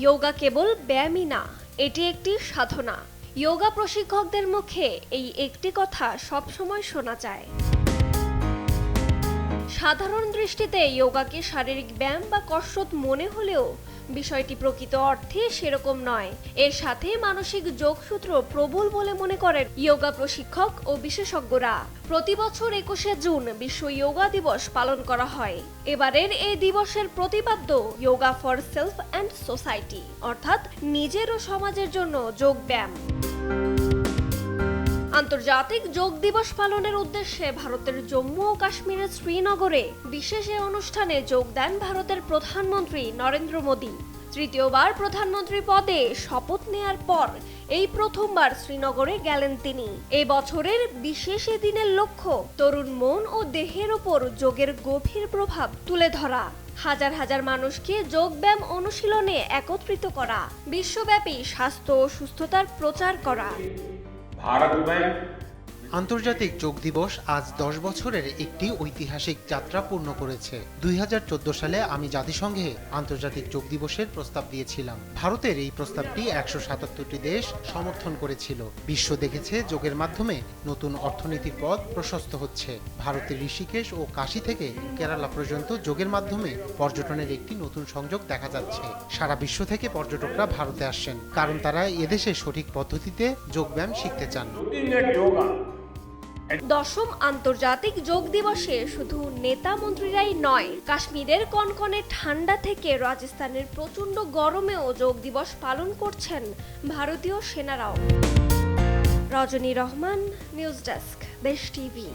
যোগা কেবল ব্যায়ামই না, এটি একটি সাধনা। যোগা প্রশিক্ষকদের মুখে এই একটি কথা সবসময় শোনা যায়। সাধারণ দৃষ্টিতে যোগাকে শারীরিক ব্যায়াম বা কসরত মনে হলেও বিষয়টি প্রকৃত অর্থে সেরকম নয়। এর সাথে মানসিক যোগসূত্র প্রবল বলে মনে করেন যোগা প্রশিক্ষক ও বিশেষজ্ঞরা। প্রতি বছর 21শে জুন বিশ্ব যোগা দিবস পালন করা হয়। এবারের এই দিবসের প্রতিপাদ্য yoga for self and society, অর্থাৎ নিজের ও সমাজের জন্য যোগ ব্যায়াম। আন্তর্জাতিক যোগ দিবস পালনের উদ্দেশ্যে ভারতের জম্মু ও কাশ্মীরের শ্রীনগরে বিশেষ অনুষ্ঠানে যোগ দেন ভারতের প্রধানমন্ত্রী নরেন্দ্র মোদী। তৃতীয়বার প্রধানমন্ত্রী পদে শপথ নেয়ার পর এই প্রথমবার শ্রীনগরে গেলেন তিনি। এই বছরের বিশেষ এ দিনের লক্ষ্য তরুণ মন ও দেহের ওপর যোগের গভীর প্রভাব তুলে ধরা, হাজার হাজার মানুষকে যোগব্যায়াম অনুশীলনে একত্রিত করা, বিশ্বব্যাপী স্বাস্থ্য ও সুস্থতার প্রচার করা। আন্তর্জাতিক যোগ দিবস আজ 10 বছরের একটি ঐতিহাসিক যাত্রা পূর্ণ করেছে। 2014 সালে আমি জাতিসংঘে আন্তর্জাতিক যোগ দিবসের প্রস্তাব দিয়েছিলাম। ভারতের এই প্রস্তাবটি 177টি দেশ সমর্থন করেছিল। বিশ্ব দেখেছে যোগের মাধ্যমে নতুন অর্থনীতির পথ প্রশস্ত হচ্ছে। ভারতের ঋষিকেশ ও কাশী থেকে কেরালা পর্যন্ত যোগের মাধ্যমে পর্যটনের একটি নতুন সংযোগ দেখা যাচ্ছে। সারা বিশ্ব থেকে পর্যটকরা ভারতে আসছেন, কারণ তারা এদেশে সঠিক পদ্ধতিতে যোগব্যায়াম শিখতে চান। 10ম আন্তর্জাতিক যোগ দিবসে শুধু নেতা মন্ত্রীরাই নয়, কাশ্মীরের কনকনে ঠান্ডা থেকে রাজস্থানের প্রচণ্ড গরমেও যোগ দিবস পালন করছেন ভারতীয় সেনারাও। রজনী রহমান, নিউজ ডেস্ক, দেশ টিভি।